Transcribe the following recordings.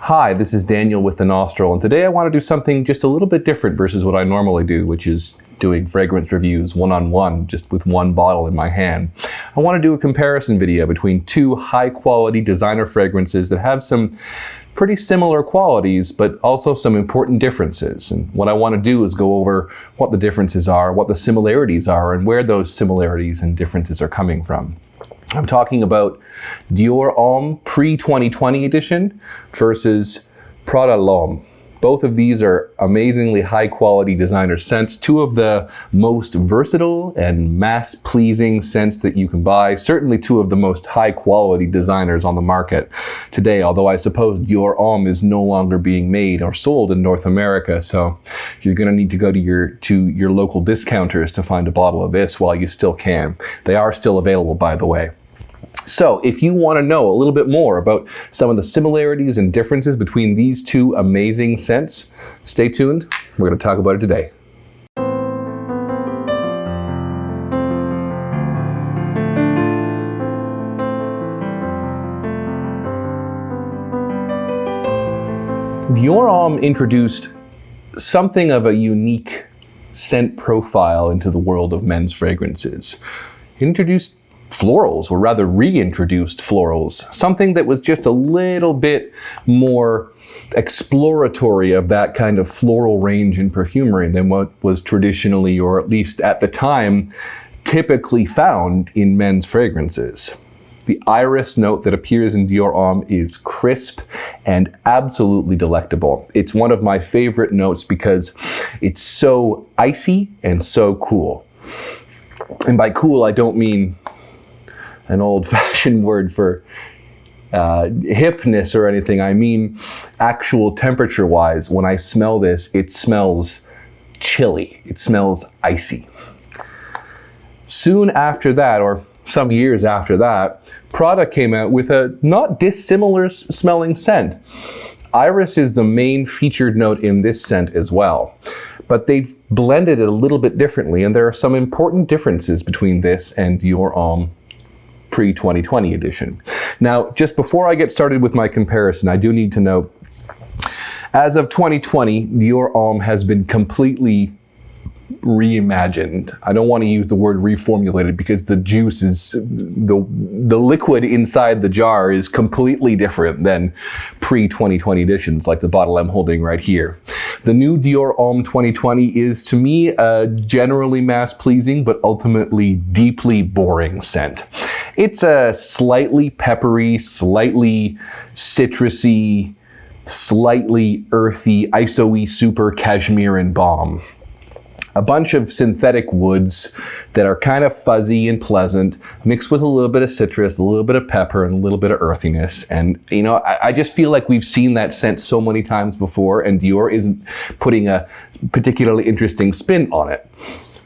Hi, this is Daniel with the Nostril, and today I want to do something just a little bit different versus what I normally do, which is doing fragrance reviews one-on-one, just with one bottle in my hand. I want to do a comparison video between two high-quality designer fragrances that have some pretty similar qualities, but also some important differences. And what I want to do is go over what the differences are, what the similarities are, and where those similarities and differences are coming from. I'm talking about Dior Homme pre-2020 edition versus Prada Homme. Both of these are amazingly high quality designer scents, two of the most versatile and mass pleasing scents that you can buy, certainly two of the most high quality designers on the market today, although I suppose Dior Homme is no longer being made or sold in North America, so you're going to need to go to your local discounters to find a bottle of this while you still can. They are still available, by the way. So if you want to know a little bit more about some of the similarities and differences between these two amazing scents, stay tuned. We're going to talk about it today. Dior Homme introduced something of a unique scent profile into the world of men's fragrances. It introduced florals, or rather reintroduced florals, something that was just a little bit more exploratory of that kind of floral range in perfumery than what was traditionally, or at least at the time, typically found in men's fragrances. The iris note that appears in Dior Homme is crisp and absolutely delectable. It's one of my favorite notes because it's so icy and so cool. And by cool, I don't mean an old-fashioned word for hipness or anything. I mean actual temperature-wise. When I smell this, it smells chilly. It smells icy. Soon after that, or some years after that, Prada came out with a not dissimilar smelling scent. Iris is the main featured note in this scent as well, but they've blended it a little bit differently, and there are some important differences between this and Dior Homme pre-2020 edition. Now, just before I get started with my comparison, I do need to note, as of 2020, Dior Homme has been completely reimagined. I don't want to use the word reformulated because the juice is, the liquid inside the jar is completely different than pre-2020 editions, like the bottle I'm holding right here. The new Dior Homme 2020 is, to me, a generally mass-pleasing but ultimately deeply boring scent. It's a slightly peppery, slightly citrusy, slightly earthy, iso-y super cashmere and balm. A bunch of synthetic woods that are kind of fuzzy and pleasant, mixed with a little bit of citrus, a little bit of pepper, and a little bit of earthiness. And, you know, I just feel like we've seen that scent so many times before, and Dior isn't putting a particularly interesting spin on it.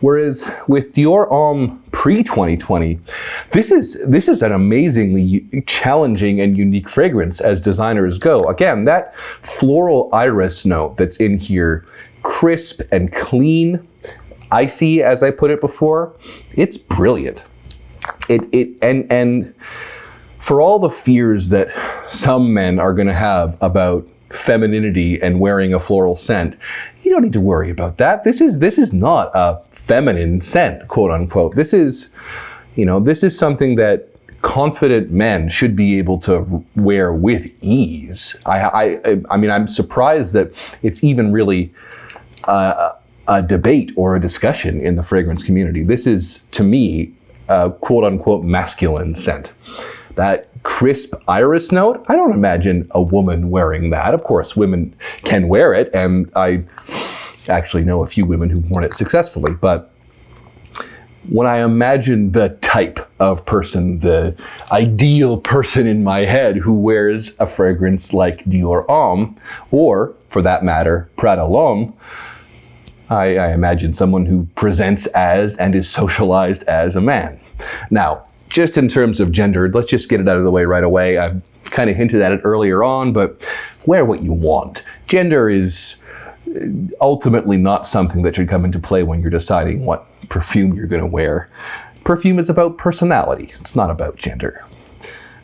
Whereas with Dior Homme pre-2020, this is an amazingly challenging and unique fragrance as designers go. Again, that floral iris note that's in here, crisp and clean, icy, as I put it before, it's brilliant. And for all the fears that some men are going to have about femininity and wearing a floral scent, you don't need to worry about that. This is not a feminine scent, quote unquote. This is something that confident men should be able to wear with ease. I mean, I'm surprised that it's even really a debate or a discussion in the fragrance community. This is, to me, a quote unquote masculine scent. That crisp iris note, I don't imagine a woman wearing that. Of course, women can wear it, and I actually know a few women who've worn it successfully, but when I imagine the type of person, the ideal person in my head who wears a fragrance like Dior Homme, or for that matter, Prada Homme, I imagine someone who presents as and is socialized as a man. Now, just in terms of gender, let's just get it out of the way right away. I've kind of hinted at it earlier on, but wear what you want. Gender is ultimately not something that should come into play when you're deciding what perfume you're going to wear. Perfume is about personality. It's not about gender.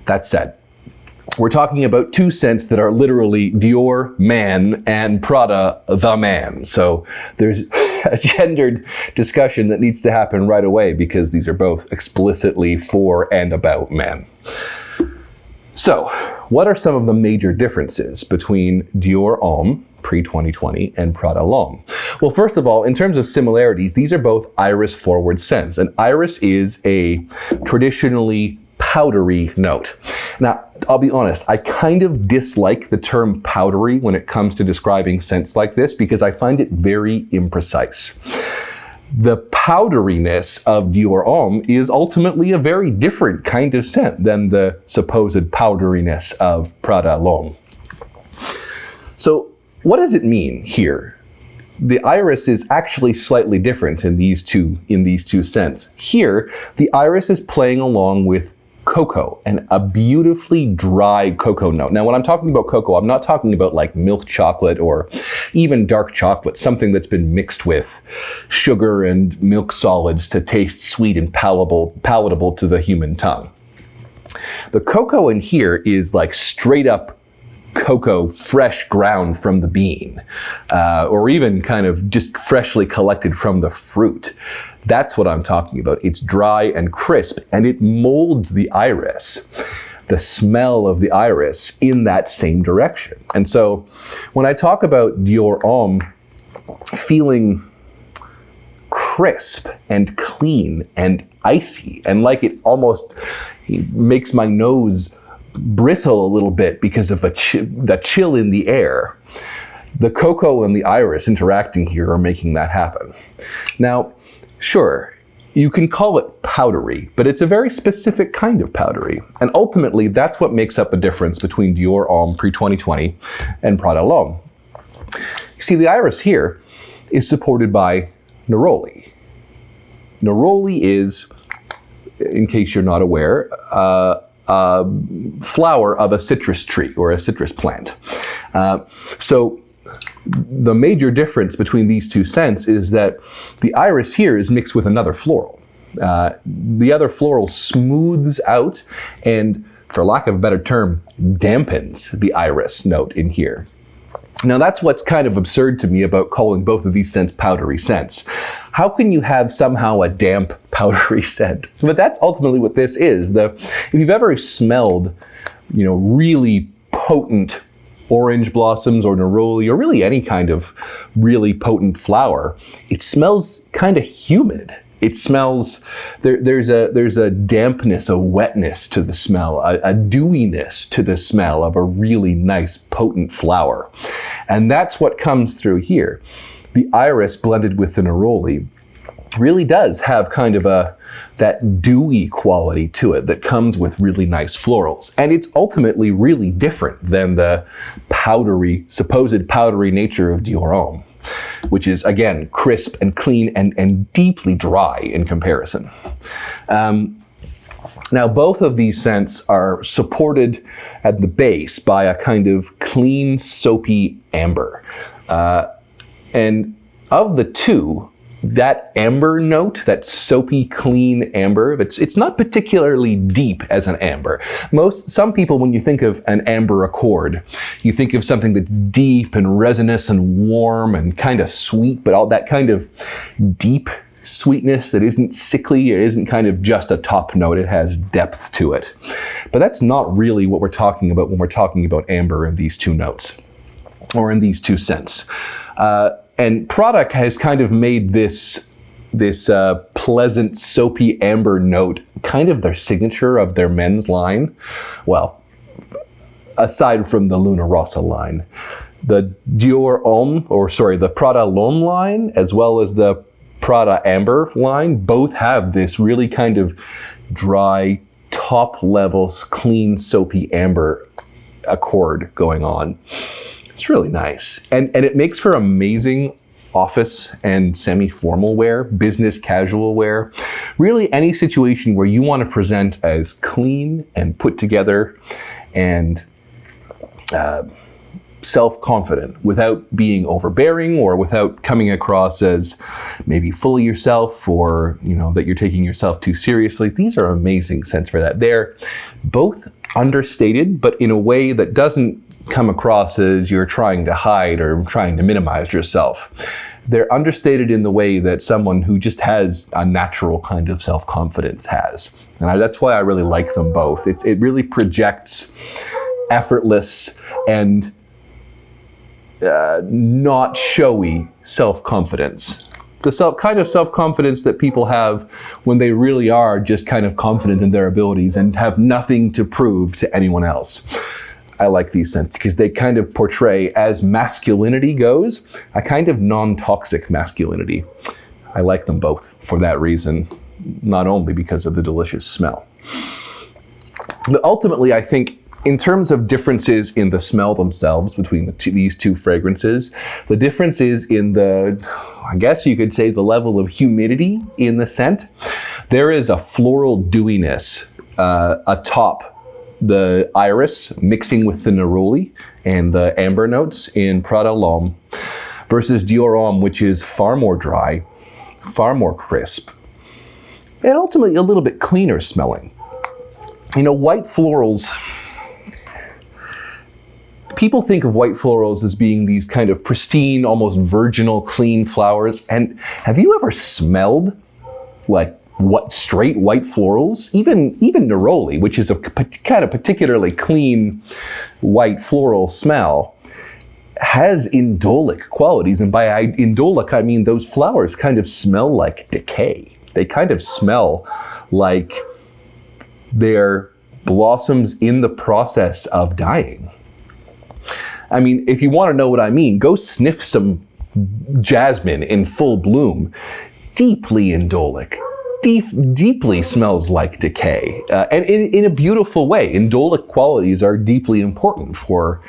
That said, we're talking about two scents that are literally Dior, man, and Prada, the man. So there's a gendered discussion that needs to happen right away because these are both explicitly for and about men. So, what are some of the major differences between Dior Homme pre-2020 and Prada L'Homme? Well, first of all, in terms of similarities, these are both iris-forward scents. And iris is a traditionally powdery note. Now, I'll be honest, I kind of dislike the term powdery when it comes to describing scents like this because I find it very imprecise. The powderiness of Dior Homme is ultimately a very different kind of scent than the supposed powderiness of Prada L'Homme. So, what does it mean here? The iris is actually slightly different in these two scents. Here, the iris is playing along with cocoa, and a beautifully dry cocoa note. Now, when I'm talking about cocoa, I'm not talking about like milk chocolate or even dark chocolate, something that's been mixed with sugar and milk solids to taste sweet and palatable to the human tongue. The cocoa in here is like straight up cocoa, fresh ground from the bean, or even kind of just freshly collected from the fruit. That's what I'm talking about. It's dry and crisp, and it molds the iris, the smell of the iris, in that same direction. And so when I talk about Dior Homme feeling crisp and clean and icy, and like it almost makes my nose bristle a little bit because of the chill in the air, the cocoa and the iris interacting here are making that happen. Now, sure, you can call it powdery, but it's a very specific kind of powdery. And ultimately, that's what makes up the difference between Dior Homme pre-2020 and Prada L'Homme. You see, the iris here is supported by neroli. Neroli is, in case you're not aware, flower of a citrus tree or a citrus plant. So the major difference between these two scents is that the iris here is mixed with another floral. The other floral smooths out and, for lack of a better term, dampens the iris note in here. Now, that's what's kind of absurd to me about calling both of these scents powdery scents. How can you have somehow a damp, powdery scent? But that's ultimately what this is. If you've ever smelled, really potent orange blossoms or neroli, or really any kind of really potent flower, it smells kind of humid. It smells, there's a dampness, a wetness to the smell, a dewiness to the smell of a really nice, potent flower. And that's what comes through here. The iris blended with the neroli really does have kind of that dewy quality to it that comes with really nice florals. And it's ultimately really different than the supposed powdery nature of Dior Homme, which is, again, crisp and clean and deeply dry in comparison. Now, both of these scents are supported at the base by a kind of clean, soapy amber. And of the two, that amber note, that soapy, clean amber, it's not particularly deep as an amber. Some people, when you think of an amber accord, you think of something that's deep and resinous and warm and kind of sweet, but all that kind of deep sweetness that isn't sickly, it isn't kind of just a top note, it has depth to it. But that's not really what we're talking about when we're talking about amber in these two notes, or in these two scents. And Prada has kind of made this pleasant, soapy amber note kind of their signature of their men's line. Well, aside from the Luna Rossa line. The Dior Homme, the Prada L'Homme line, as well as the Prada Amber line, both have this really kind of dry, top level, clean, soapy amber accord going on. It's really nice. And it makes for amazing office and semi-formal wear, business casual wear. Really any situation where you want to present as clean and put together and self-confident without being overbearing or without coming across as maybe full of yourself, or that you're taking yourself too seriously. These are amazing scents for that. They're both understated, but in a way that doesn't come across as you're trying to hide or trying to minimize yourself. They're understated in the way that someone who just has a natural kind of self-confidence has. And that's why I really like them both. It really projects effortless and not showy self-confidence. The kind of self-confidence that people have when they really are just kind of confident in their abilities and have nothing to prove to anyone else. I like these scents because they kind of portray, as masculinity goes, a kind of non-toxic masculinity. I like them both for that reason, not only because of the delicious smell. But ultimately, I think in terms of differences in the smell themselves between these two fragrances, the difference is in I guess you could say, the level of humidity in the scent. There is a floral dewiness atop the iris mixing with the neroli and the amber notes in Prada L'Homme versus Dior Homme, which is far more dry, far more crisp, and ultimately a little bit cleaner smelling. White florals, people think of white florals as being these kind of pristine, almost virginal, clean flowers. And have you ever smelled like straight white florals? Even neroli, which is a kind of particularly clean white floral smell, has indolic qualities. And by indolic, I mean those flowers kind of smell like decay. They kind of smell like they're blossoms in the process of dying. I mean, if you want to know what I mean, go sniff some jasmine in full bloom. Deeply indolic. Deeply smells like decay, and in a beautiful way. Indolic qualities are deeply important for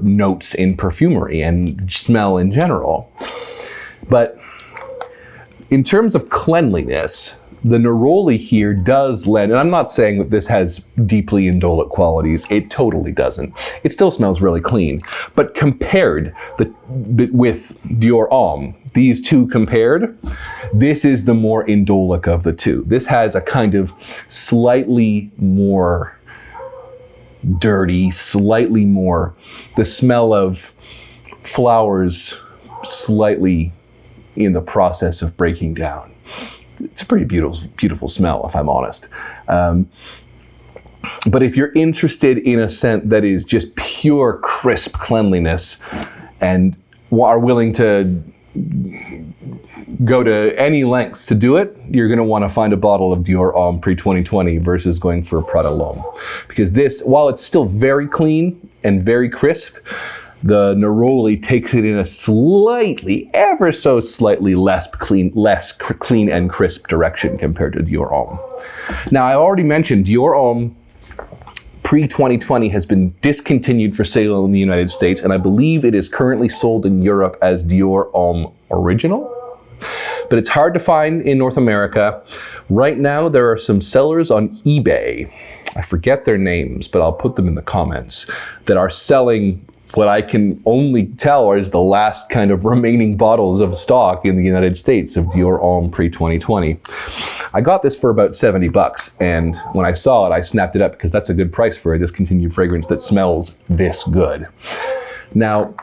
notes in perfumery and smell in general. But in terms of cleanliness, the neroli here does lend, and I'm not saying that this has deeply indolic qualities, it totally doesn't. It still smells really clean. But compared with Dior Homme, these two compared, this is the more indolic of the two. This has a kind of slightly more dirty, slightly more, the smell of flowers slightly in the process of breaking down. It's a pretty beautiful smell, if I'm honest. But if you're interested in a scent that is just pure crisp cleanliness and are willing to go to any lengths to do it, you're going to want to find a bottle of Dior Homme pre-2020 versus going for a Prada L'Homme. Because this, while it's still very clean and very crisp, the neroli takes it in a slightly, ever so slightly less clean and crisp direction compared to Dior Homme. Now, I already mentioned Dior Homme pre-2020 has been discontinued for sale in the United States, and I believe it is currently sold in Europe as Dior Homme Original. But it's hard to find in North America. Right now, there are some sellers on eBay, I forget their names, but I'll put them in the comments, that are selling what I can only tell is the last kind of remaining bottles of stock in the United States of Dior Homme pre-2020. I got this for about $70, and when I saw it, I snapped it up because that's a good price for a discontinued fragrance that smells this good. Now,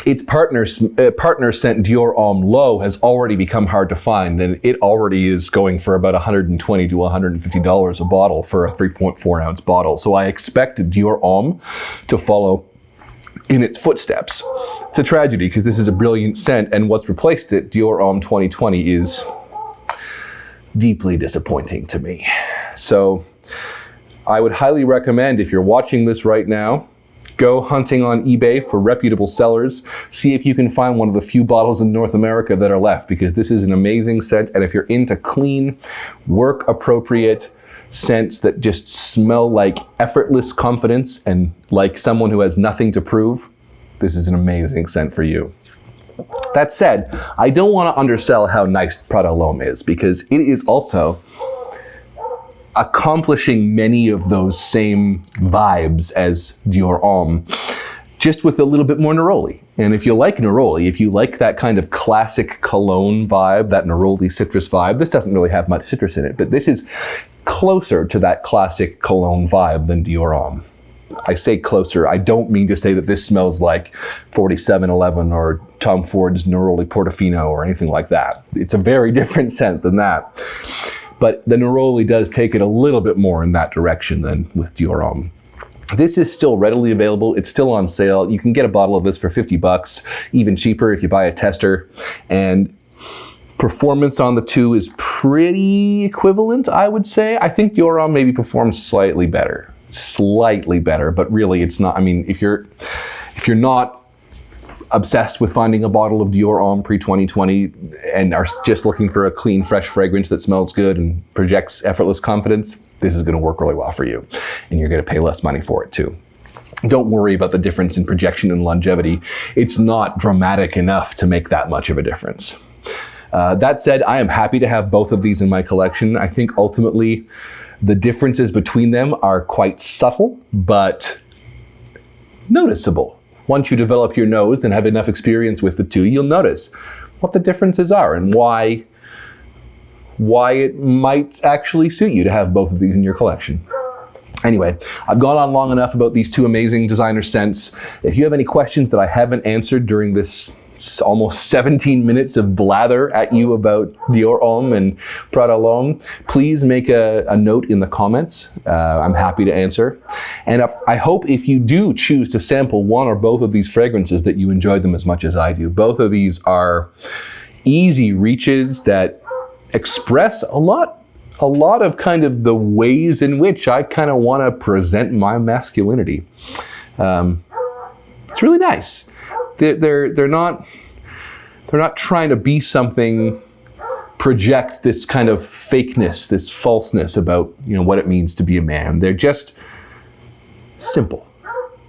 its partner scent Dior Homme Low has already become hard to find, and it already is going for about $120 to $150 a bottle for a 3.4 ounce bottle. So I expected Dior Homme to follow in its footsteps. It's a tragedy because this is a brilliant scent, and what's replaced it, Dior Homme 2020, is deeply disappointing to me. So I would highly recommend, if you're watching this right now, go hunting on eBay for reputable sellers. See if you can find one of the few bottles in North America that are left, because this is an amazing scent, and if you're into clean, work-appropriate scents that just smell like effortless confidence and like someone who has nothing to prove, this is an amazing scent for you. That said, I don't want to undersell how nice Prada L'Homme is, because it is also accomplishing many of those same vibes as Dior Homme. just with a little bit more neroli. And if you like neroli, if you like that kind of classic cologne vibe, that neroli citrus vibe, this doesn't really have much citrus in it, but this is closer to that classic cologne vibe than Dior Homme. I say closer, I don't mean to say that this smells like 4711 or Tom Ford's Neroli Portofino or anything like that. It's a very different scent than that. But the neroli does take it a little bit more in that direction than with Dior Homme. This is still readily available. It's still on sale. You can get a bottle of this for 50 bucks, even cheaper if you buy a tester. And performance on the two is pretty equivalent, I would say. I think Dior Homme maybe performs slightly better, but really it's not. I mean, if you're not obsessed with finding a bottle of Dior Homme pre-2020 and are just looking for a clean, fresh fragrance that smells good and projects effortless confidence, this is going to work really well for you, and you're going to pay less money for it too. Don't worry about the difference in projection and longevity. It's not dramatic enough to make that much of a difference. That said, I am happy to have both of these in my collection. I think ultimately the differences between them are quite subtle, but noticeable. Once you develop your nose and have enough experience with the two, you'll notice what the differences are and why it might actually suit you to have both of these in your collection. Anyway, I've gone on long enough about these two amazing designer scents. If you have any questions that I haven't answered during this almost 17 minutes of blather at you about Dior Homme and Prada L'Homme, please make a note in the comments. I'm happy to answer. And I hope if you do choose to sample one or both of these fragrances that you enjoy them as much as I do. Both of these are easy reaches that express a lot of kind of the ways in which I kind of want to present my masculinity. It's really nice. They're not trying to be something, project this kind of fakeness, this falseness about, you know, what it means to be a man. They're just simple,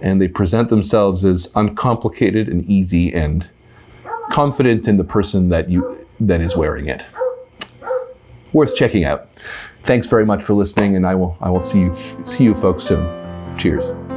and they present themselves as uncomplicated and easy and confident in the person that is wearing it. Worth checking out. Thanks very much for listening, and I will see you folks soon. Cheers.